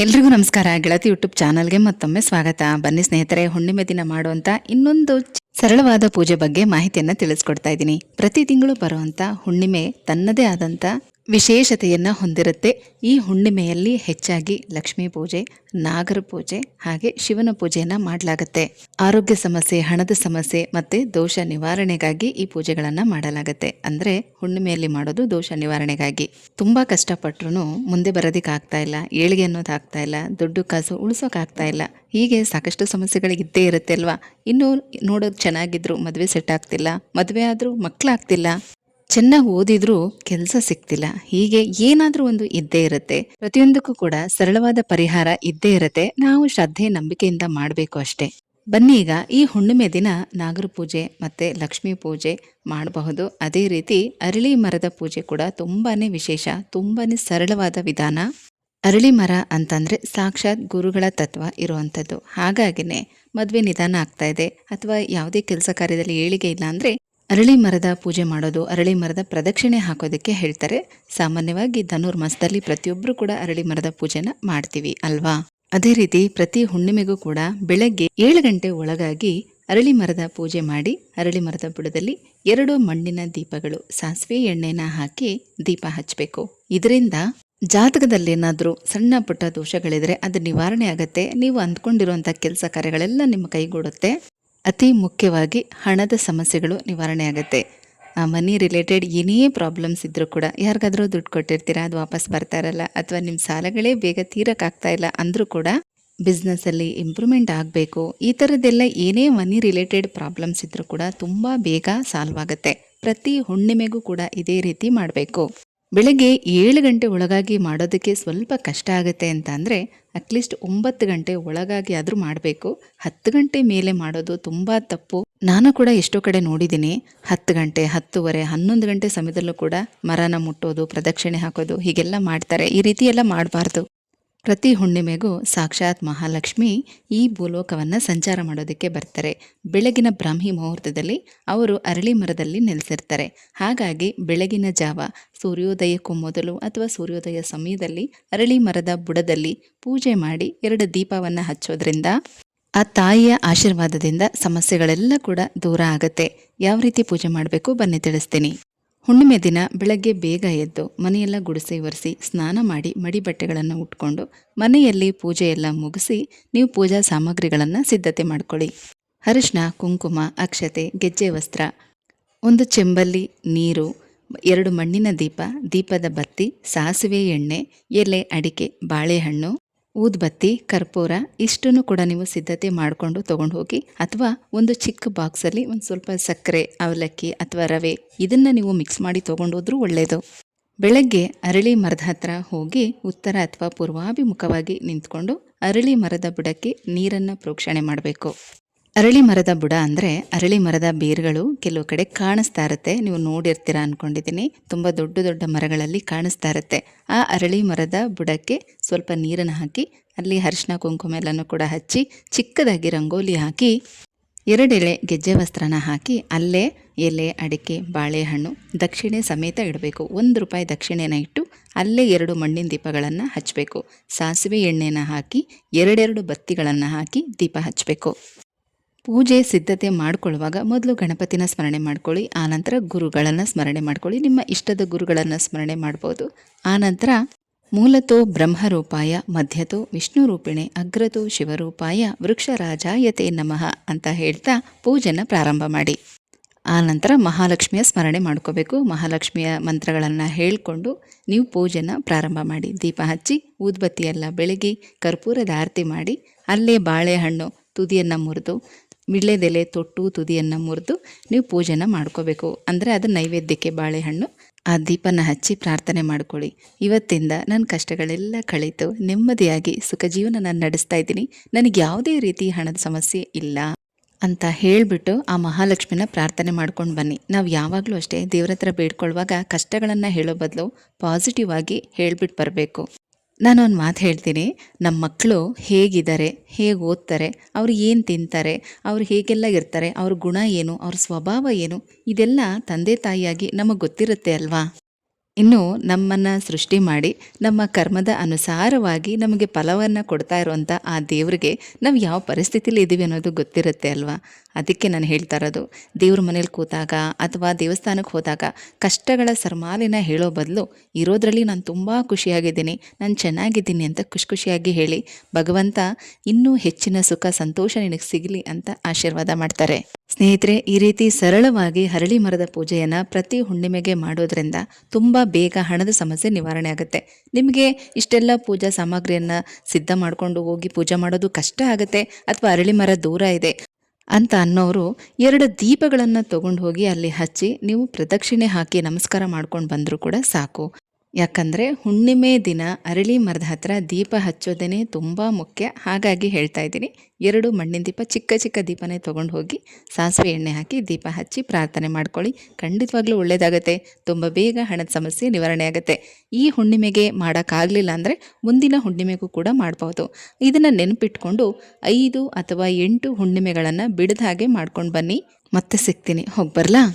ಎಲ್ರಿಗೂ ನಮಸ್ಕಾರ. ಗೆಳತಿ ಯೂಟ್ಯೂಬ್ ಚಾನಲ್ಗೆ ಮತ್ತೊಮ್ಮೆ ಸ್ವಾಗತ. ಬನ್ನಿ ಸ್ನೇಹಿತರೆ, ಹುಣ್ಣಿಮೆ ದಿನ ಮಾಡುವಂತ ಇನ್ನೊಂದು ಸರಳವಾದ ಪೂಜೆ ಬಗ್ಗೆ ಮಾಹಿತಿಯನ್ನ ತಿಳಿಸ್ಕೊಡ್ತಾ ಇದ್ದೀನಿ. ಪ್ರತಿ ತಿಂಗಳು ಬರುವಂತ ಹುಣ್ಣಿಮೆ ತನ್ನದೇ ಆದಂತ ವಿಶೇಷತೆಯನ್ನ ಹೊಂದಿರುತ್ತೆ. ಈ ಹುಣ್ಣಿಮೆಯಲ್ಲಿ ಹೆಚ್ಚಾಗಿ ಲಕ್ಷ್ಮೀ ಪೂಜೆ, ನಾಗರ ಪೂಜೆ ಹಾಗೆ ಶಿವನ ಪೂಜೆಯನ್ನ ಮಾಡಲಾಗುತ್ತೆ. ಆರೋಗ್ಯ ಸಮಸ್ಯೆ, ಹಣದ ಸಮಸ್ಯೆ ಮತ್ತೆ ದೋಷ ನಿವಾರಣೆಗಾಗಿ ಈ ಪೂಜೆಗಳನ್ನ ಮಾಡಲಾಗುತ್ತೆ. ಅಂದ್ರೆ ಹುಣ್ಣಿಮೆಯಲ್ಲಿ ಮಾಡೋದು ದೋಷ ನಿವಾರಣೆಗಾಗಿ. ತುಂಬಾ ಕಷ್ಟಪಟ್ರು ಮುಂದೆ ಬರೋದಿಕ್ ಆಗ್ತಾ ಇಲ್ಲ, ಏಳಿಗೆ ಅನ್ನೋದು ಆಗ್ತಾ ಇಲ್ಲ, ದುಡ್ಡು ಕಾಸು ಉಳಿಸೋಕ್ ಆಗ್ತಾ ಇಲ್ಲ. ಹೀಗೆ ಸಾಕಷ್ಟು ಸಮಸ್ಯೆಗಳಿಗೆ ಇದ್ದೇ ಇರುತ್ತೆ ಅಲ್ವಾ. ಇನ್ನು ನೋಡೋದು ಚೆನ್ನಾಗಿದ್ರು ಮದುವೆ ಸೆಟ್ ಆಗ್ತಿಲ್ಲ, ಮದುವೆ ಆದ್ರೂ ಮಕ್ಕಳಾಗ್ತಿಲ್ಲ, ಚೆನ್ನಾಗಿ ಓದಿದ್ರೂ ಕೆಲಸ ಸಿಗ್ತಿಲ್ಲ. ಹೀಗೆ ಏನಾದ್ರೂ ಒಂದು ಇದ್ದೇ ಇರುತ್ತೆ. ಪ್ರತಿಯೊಂದಕ್ಕೂ ಕೂಡ ಸರಳವಾದ ಪರಿಹಾರ ಇದ್ದೇ ಇರುತ್ತೆ. ನಾವು ಶ್ರದ್ಧೆ ನಂಬಿಕೆಯಿಂದ ಮಾಡಬೇಕು ಅಷ್ಟೇ. ಬನ್ನಿ ಈಗ ಈ ಹುಣ್ಣಿಮೆ ದಿನ ನಾಗರ ಪೂಜೆ ಮತ್ತೆ ಲಕ್ಷ್ಮೀ ಪೂಜೆ ಮಾಡಬಹುದು. ಅದೇ ರೀತಿ ಅರಳಿ ಮರದ ಪೂಜೆ ಕೂಡ ತುಂಬಾನೇ ವಿಶೇಷ, ತುಂಬಾನೇ ಸರಳವಾದ ವಿಧಾನ. ಅರಳಿ ಮರ ಅಂತಂದ್ರೆ ಸಾಕ್ಷಾತ್ ಗುರುಗಳ ತತ್ವ ಇರುವಂಥದ್ದು. ಹಾಗಾಗಿನೇ ಮದುವೆ ನಿಧಾನ ಆಗ್ತಾ ಇದೆ ಅಥವಾ ಯಾವುದೇ ಕೆಲಸ ಕಾರ್ಯದಲ್ಲಿ ಏಳಿಗೆ ಇಲ್ಲ ಅಂದ್ರೆ ಅರಳಿ ಮರದ ಪೂಜೆ ಮಾಡೋದು, ಅರಳಿ ಮರದ ಪ್ರದಕ್ಷಿಣೆ ಹಾಕೋದಕ್ಕೆ ಹೇಳ್ತಾರೆ. ಸಾಮಾನ್ಯವಾಗಿ ಧನುರ್ಮಾಸದಲ್ಲಿ ಪ್ರತಿಯೊಬ್ಬರು ಕೂಡ ಅರಳಿ ಮರದ ಪೂಜೆನ ಮಾಡ್ತೀವಿ ಅಲ್ವಾ. ಅದೇ ರೀತಿ ಪ್ರತಿ ಹುಣ್ಣಿಮೆಗೂ ಕೂಡ ಬೆಳಗ್ಗೆ 7 ಗಂಟೆ ಒಳಗಾಗಿ ಅರಳಿ ಮರದ ಪೂಜೆ ಮಾಡಿ ಅರಳಿ ಮರದ ಬುಡದಲ್ಲಿ 2 ಮಣ್ಣಿನ ದೀಪಗಳು, ಸಾಸಿವೆ ಎಣ್ಣೆನ ಹಾಕಿ ದೀಪ ಹಚ್ಚಬೇಕು. ಇದರಿಂದ ಜಾತಕದಲ್ಲಿ ಏನಾದರೂ ಸಣ್ಣ ಪುಟ್ಟ ದೋಷಗಳಿದ್ರೆ ಅದು ನಿವಾರಣೆ ಆಗತ್ತೆ. ನೀವು ಅಂದ್ಕೊಂಡಿರುವಂಥ ಕೆಲಸ ಕಾರ್ಯಗಳೆಲ್ಲ ನಿಮ್ಮ ಕೈಗೂಡುತ್ತೆ. ಅತಿ ಮುಖ್ಯವಾಗಿ ಹಣದ ಸಮಸ್ಯೆಗಳು ನಿವಾರಣೆ ಆಗುತ್ತೆ. ಮನಿ ರಿಲೇಟೆಡ್ ಏನೇ ಪ್ರಾಬ್ಲಮ್ಸ್ ಇದ್ರೂ ಕೂಡ, ಯಾರಿಗಾದ್ರೂ ದುಡ್ಡು ಕೊಟ್ಟಿರ್ತೀರಾ ಅದು ವಾಪಸ್ ಬರ್ತಾ ಇರಲ್ಲ, ಅಥವಾ ನಿಮ್ಮ ಸಾಲಗಳೇ ಬೇಗ ತೀರಕ್ಕಾಗ್ತಾ ಇಲ್ಲ ಅಂದರೂ ಕೂಡ ಬಿಸ್ನೆಸ್ಸಲ್ಲಿ ಇಂಪ್ರೂವ್ಮೆಂಟ್ ಆಗಬೇಕು. ಈ ಥರದ್ದೆಲ್ಲ ಏನೇ ಮನಿ ರಿಲೇಟೆಡ್ ಪ್ರಾಬ್ಲಮ್ಸ್ ಇದ್ರೂ ಕೂಡ ತುಂಬ ಬೇಗ ಸಾಲ್ವ್ ಆಗುತ್ತೆ. ಪ್ರತಿ ಹುಣ್ಣಿಮೆಗೂ ಕೂಡ ಇದೇ ರೀತಿ ಮಾಡಬೇಕು. ಬೆಳಗ್ಗೆ 7 ಗಂಟೆ ಒಳಗಾಗಿ ಮಾಡೋದಕ್ಕೆ ಸ್ವಲ್ಪ ಕಷ್ಟ ಆಗುತ್ತೆ ಅಂತ ಅಂದರೆ ಅಟ್ಲೀಸ್ಟ್ 9 ಗಂಟೆ ಒಳಗಾಗಿ ಆದರೂ ಮಾಡಬೇಕು. 10 ಗಂಟೆ ಮೇಲೆ ಮಾಡೋದು ತುಂಬ ತಪ್ಪು. ನಾನು ಕೂಡ ಎಷ್ಟೋ ಕಡೆ ನೋಡಿದ್ದೀನಿ 10 ಗಂಟೆ, 10:30, 11 ಗಂಟೆ ಸಮಯದಲ್ಲೂ ಕೂಡ ಮರನ ಮುಟ್ಟೋದು, ಪ್ರದಕ್ಷಿಣೆ ಹಾಕೋದು ಹೀಗೆಲ್ಲ ಮಾಡ್ತಾರೆ. ಈ ರೀತಿ ಎಲ್ಲ ಮಾಡಬಾರ್ದು. ಪ್ರತಿ ಹುಣ್ಣಿಮೆಗೂ ಸಾಕ್ಷಾತ್ ಮಹಾಲಕ್ಷ್ಮಿ ಈ ಭೂಲೋಕವನ್ನು ಸಂಚಾರ ಮಾಡೋದಕ್ಕೆ ಬರ್ತಾರೆ. ಬೆಳಗಿನ ಬ್ರಾಹ್ಮಿ ಮುಹೂರ್ತದಲ್ಲಿ ಅವರು ಅರಳಿ ಮರದಲ್ಲಿ ನೆಲೆಸಿರ್ತಾರೆ. ಹಾಗಾಗಿ ಬೆಳಗಿನ ಜಾವ ಸೂರ್ಯೋದಯಕ್ಕೂ ಮೊದಲು ಅಥವಾ ಸೂರ್ಯೋದಯ ಸಮಯದಲ್ಲಿ ಅರಳಿ ಮರದ ಬುಡದಲ್ಲಿ ಪೂಜೆ ಮಾಡಿ 2 ದೀಪವನ್ನು ಹಚ್ಚೋದ್ರಿಂದ ಆ ತಾಯಿಯ ಆಶೀರ್ವಾದದಿಂದ ಸಮಸ್ಯೆಗಳೆಲ್ಲ ಕೂಡ ದೂರ ಆಗತ್ತೆ. ಯಾವ ರೀತಿ ಪೂಜೆ ಮಾಡಬೇಕು ಬನ್ನಿ ತಿಳಿಸ್ತೀನಿ. ಹುಣ್ಣಿಮೆ ದಿನ ಬೆಳಗ್ಗೆ ಬೇಗ ಎದ್ದು ಮನೆಯೆಲ್ಲ ಗುಡಿಸಿ ಒರೆಸಿ ಸ್ನಾನ ಮಾಡಿ ಮಡಿ ಬಟ್ಟೆಗಳನ್ನು ಉಟ್ಕೊಂಡು ಮನೆಯಲ್ಲಿ ಪೂಜೆಯೆಲ್ಲ ಮುಗಿಸಿ ನೀವು ಪೂಜಾ ಸಾಮಗ್ರಿಗಳನ್ನು ಸಿದ್ಧತೆ ಮಾಡ್ಕೊಳ್ಳಿ. ಅರಿಶಿನ, ಕುಂಕುಮ, ಅಕ್ಷತೆ, ಗೆಜ್ಜೆ ವಸ್ತ್ರ, ಒಂದು ಚೆಂಬಲ್ಲಿ ನೀರು, 2 ಮಣ್ಣಿನ ದೀಪ, ದೀಪದ ಬತ್ತಿ, ಸಾಸಿವೆ ಎಣ್ಣೆ, ಎಲೆ, ಅಡಿಕೆ, ಬಾಳೆಹಣ್ಣು, ಊದ್ಬತ್ತಿ, ಕರ್ಪೂರ ಇಷ್ಟನ್ನು ಕೂಡ ನೀವು ಸಿದ್ಧತೆ ಮಾಡಿಕೊಂಡು ತೊಗೊಂಡು ಹೋಗಿ. ಅಥವಾ ಒಂದು ಚಿಕ್ಕ ಬಾಕ್ಸಲ್ಲಿ ಒಂದು ಸ್ವಲ್ಪ ಸಕ್ಕರೆ, ಅವಲಕ್ಕಿ ಅಥವಾ ರವೆ ಇದನ್ನು ನೀವು ಮಿಕ್ಸ್ ಮಾಡಿ ತೊಗೊಂಡೋದ್ರೂ ಒಳ್ಳೆಯದು. ಬೆಳಗ್ಗೆ ಅರಳಿ ಮರದ ಹತ್ರ ಹೋಗಿ ಉತ್ತರ ಅಥವಾ ಪೂರ್ವಾಭಿಮುಖವಾಗಿ ನಿಂತ್ಕೊಂಡು ಅರಳಿ ಮರದ ಬುಡಕ್ಕೆ ನೀರನ್ನು ಪ್ರೋಕ್ಷಣೆ ಮಾಡಬೇಕು. ಅರಳಿ ಮರದ ಬುಡ ಅಂದರೆ ಅರಳಿ ಮರದ ಬೇರುಗಳು ಕೆಲವು ಕಡೆ ಕಾಣಿಸ್ತಾ ಇರುತ್ತೆ. ನೀವು ನೋಡಿರ್ತೀರಾ ಅಂದ್ಕೊಂಡಿದ್ದೀನಿ. ತುಂಬ ದೊಡ್ಡ ದೊಡ್ಡ ಮರಗಳಲ್ಲಿ ಕಾಣಿಸ್ತಾ ಇರುತ್ತೆ. ಆ ಅರಳಿ ಮರದ ಬುಡಕ್ಕೆ ಸ್ವಲ್ಪ ನೀರನ್ನು ಹಾಕಿ ಅಲ್ಲಿ ಅರಿಶಿನ ಕುಂಕುಮ ಎಲ್ಲನೂ ಕೂಡ ಹಚ್ಚಿ ಚಿಕ್ಕದಾಗಿ ರಂಗೋಲಿ ಹಾಕಿ 2 ಎಳೆ ಗೆಜ್ಜೆ ವಸ್ತ್ರನ ಹಾಕಿ ಅಲ್ಲೇ ಎಲೆ, ಅಡಿಕೆ, ಬಾಳೆಹಣ್ಣು, ದಕ್ಷಿಣೆ ಸಮೇತ ಇಡಬೇಕು. 1 ರೂಪಾಯಿ ದಕ್ಷಿಣೆನ ಇಟ್ಟು ಅಲ್ಲೇ 2 ಮಣ್ಣಿನ ದೀಪಗಳನ್ನು ಹಚ್ಚಬೇಕು. ಸಾಸಿವೆ ಎಣ್ಣೆನ ಹಾಕಿ 2 ಬತ್ತಿಗಳನ್ನು ಹಾಕಿ ದೀಪ ಹಚ್ಚಬೇಕು. ಪೂಜೆ ಸಿದ್ಧತೆ ಮಾಡ್ಕೊಳ್ಳುವಾಗ ಮೊದಲು ಗಣಪತಿನ ಸ್ಮರಣೆ ಮಾಡ್ಕೊಳ್ಳಿ. ಆನಂತರ ಗುರುಗಳನ್ನು ಸ್ಮರಣೆ ಮಾಡ್ಕೊಳ್ಳಿ. ನಿಮ್ಮ ಇಷ್ಟದ ಗುರುಗಳನ್ನು ಸ್ಮರಣೆ ಮಾಡ್ಬೋದು. ಆನಂತರ ಮೂಲತೋ ಬ್ರಹ್ಮರೂಪಾಯ, ಮಧ್ಯತೋ ವಿಷ್ಣು ರೂಪಿಣೆ, ಅಗ್ರತೋ ಶಿವರೂಪಾಯ, ವೃಕ್ಷರಾಜಾಯತೆ ನಮಃ ಅಂತ ಹೇಳ್ತಾ ಪೂಜೆನ ಪ್ರಾರಂಭ ಮಾಡಿ. ಆನಂತರ ಮಹಾಲಕ್ಷ್ಮಿಯ ಸ್ಮರಣೆ ಮಾಡ್ಕೋಬೇಕು. ಮಹಾಲಕ್ಷ್ಮಿಯ ಮಂತ್ರಗಳನ್ನು ಹೇಳಿಕೊಂಡು ನೀವು ಪೂಜೆನ ಪ್ರಾರಂಭ ಮಾಡಿ. ದೀಪ ಹಚ್ಚಿ ಊದ್ಬತ್ತಿಯೆಲ್ಲ ಬೆಳಗಿ ಕರ್ಪೂರದ ಆರತಿ ಮಾಡಿ ಅಲ್ಲೇ ಬಾಳೆಹಣ್ಣು ತುದಿಯನ್ನು ಮುರಿದು ವಿಳ್ಳೆದೆಲೆ ತೊಟ್ಟು ತುದಿಯನ್ನು ಮುರಿದು ನೀವು ಪೂಜೆನ ಮಾಡ್ಕೋಬೇಕು. ಅಂದರೆ ಅದು ನೈವೇದ್ಯಕ್ಕೆ ಬಾಳೆಹಣ್ಣು. ಆ ದೀಪನ ಹಚ್ಚಿ ಪ್ರಾರ್ಥನೆ ಮಾಡ್ಕೊಳ್ಳಿ. ಇವತ್ತಿಂದ ನನ್ನ ಕಷ್ಟಗಳೆಲ್ಲ ಕಳೀತು, ನೆಮ್ಮದಿಯಾಗಿ ಸುಖ ಜೀವನ ನಾನು ನಡೆಸ್ತಾ ಇದ್ದೀನಿ, ನನಗೆ ಯಾವುದೇ ರೀತಿ ಹಣದ ಸಮಸ್ಯೆ ಇಲ್ಲ ಅಂತ ಹೇಳಿಬಿಟ್ಟು ಆ ಮಹಾಲಕ್ಷ್ಮಿನ ಪ್ರಾರ್ಥನೆ ಮಾಡ್ಕೊಂಡು ಬನ್ನಿ. ನಾವು ಯಾವಾಗಲೂ ಅಷ್ಟೇ ದೇವ್ರ ಹತ್ರ ಬೇಡ್ಕೊಳ್ಳುವಾಗ ಕಷ್ಟಗಳನ್ನು ಹೇಳೋ ಬದಲು ಪಾಸಿಟಿವ್ ಆಗಿ ಹೇಳಿಬಿಟ್ಟು ಬರಬೇಕು. ನಾನು ಒಂದು ಮಾತು ಹೇಳ್ತೀನಿ, ನಮ್ಮ ಮಕ್ಕಳು ಹೇಗಿದ್ದಾರೆ, ಹೇಗೆ ಓದ್ತಾರೆ, ಅವ್ರು ಏನು ತಿಂತಾರೆ, ಅವ್ರು ಹೇಗೆಲ್ಲ ಇರ್ತಾರೆ, ಅವ್ರ ಗುಣ ಏನು, ಅವ್ರ ಸ್ವಭಾವ ಏನು, ಇದೆಲ್ಲ ತಂದೆ ತಾಯಿಯಾಗಿ ನಮಗೆ ಗೊತ್ತಿರುತ್ತೆ ಅಲ್ವಾ. ಇನ್ನು ನಮ್ಮನ್ನು ಸೃಷ್ಟಿ ಮಾಡಿ ನಮ್ಮ ಕರ್ಮದ ಅನುಸಾರವಾಗಿ ನಮಗೆ ಫಲವನ್ನು ಕೊಡ್ತಾ ಇರುವಂಥ ಆ ದೇವರಿಗೆ ನಾವು ಯಾವ ಪರಿಸ್ಥಿತಿಲಿ ಇದ್ದೀವಿ ಅನ್ನೋದು ಗೊತ್ತಿರುತ್ತೆ ಅಲ್ವಾ. ಅದಕ್ಕೆ ನಾನು ಹೇಳ್ತಾ ಇರೋದು, ದೇವ್ರ ಮನೇಲಿ ಕೂತಾಗ ಅಥವಾ ದೇವಸ್ಥಾನಕ್ಕೆ ಹೋದಾಗ ಕಷ್ಟಗಳ ಸರ್ಮಾಲಿನ ಹೇಳೋ ಬದಲು ಇರೋದ್ರಲ್ಲಿ ನಾನು ತುಂಬ ಖುಷಿಯಾಗಿದ್ದೀನಿ, ನಾನು ಚೆನ್ನಾಗಿದ್ದೀನಿ ಅಂತ ಖುಷಿಯಾಗಿ ಹೇಳಿ ಭಗವಂತ ಇನ್ನೂ ಹೆಚ್ಚಿನ ಸುಖ ಸಂತೋಷ ನಿನಗೆ ಸಿಗಲಿ ಅಂತ ಆಶೀರ್ವಾದ ಮಾಡ್ತಾರೆ. ಸ್ನೇಹಿತರೆ, ಈ ರೀತಿ ಸರಳವಾಗಿ ಹರಳಿ ಮರದ ಪೂಜೆಯನ್ನು ಪ್ರತಿ ಹುಣ್ಣಿಮೆಗೆ ಮಾಡೋದ್ರಿಂದ ತುಂಬ ಬೇಗ ಹಣದ ಸಮಸ್ಯೆ ನಿವಾರಣೆ ಆಗುತ್ತೆ. ನಿಮಗೆ ಇಷ್ಟೆಲ್ಲ ಪೂಜಾ ಸಾಮಗ್ರಿಯನ್ನು ಸಿದ್ಧ ಮಾಡಿಕೊಂಡು ಹೋಗಿ ಪೂಜೆ ಮಾಡೋದು ಕಷ್ಟ ಆಗುತ್ತೆ ಅಥವಾ ಅರಳಿ ಮರ ದೂರ ಇದೆ ಅಂತ ಅನ್ನೋರು 2 ದೀಪಗಳನ್ನು ತೊಗೊಂಡು ಹೋಗಿ ಅಲ್ಲಿ ಹಚ್ಚಿ ನೀವು ಪ್ರದಕ್ಷಿಣೆ ಹಾಕಿ ನಮಸ್ಕಾರ ಮಾಡ್ಕೊಂಡು ಬಂದರೂ ಕೂಡ ಸಾಕು. ಯಾಕಂದರೆ ಹುಣ್ಣಿಮೆ ದಿನ ಅರಳಿ ಮರದ ಹತ್ರ ದೀಪ ಹಚ್ಚೋದೇ ತುಂಬ ಮುಖ್ಯ. ಹಾಗಾಗಿ ಹೇಳ್ತಾ ಇದ್ದೀನಿ, 2 ಮಣ್ಣಿನ ದೀಪ, ಚಿಕ್ಕ ಚಿಕ್ಕ ದೀಪನೇ ತೊಗೊಂಡು ಹೋಗಿ ಸಾಸಿವೆ ಎಣ್ಣೆ ಹಾಕಿ ದೀಪ ಹಚ್ಚಿ ಪ್ರಾರ್ಥನೆ ಮಾಡ್ಕೊಳ್ಳಿ. ಖಂಡಿತವಾಗ್ಲೂ ಒಳ್ಳೆಯದಾಗುತ್ತೆ. ತುಂಬ ಬೇಗ ಹಣದ ಸಮಸ್ಯೆ ನಿವಾರಣೆ ಆಗುತ್ತೆ. ಈ ಹುಣ್ಣಿಮೆಗೆ ಮಾಡೋಕ್ಕಾಗಲಿಲ್ಲ ಅಂದರೆ ಮುಂದಿನ ಹುಣ್ಣಿಮೆಗೂ ಕೂಡ ಮಾಡ್ಬೋದು. ಇದನ್ನು ನೆನಪಿಟ್ಕೊಂಡು 5 ಅಥವಾ 8 ಹುಣ್ಣಿಮೆಗಳನ್ನು ಬಿಡದ ಹಾಗೆ ಮಾಡ್ಕೊಂಡು ಬನ್ನಿ. ಮತ್ತೆ ಸಿಗ್ತೀನಿ, ಹೋಗಿ ಬರಲಾ?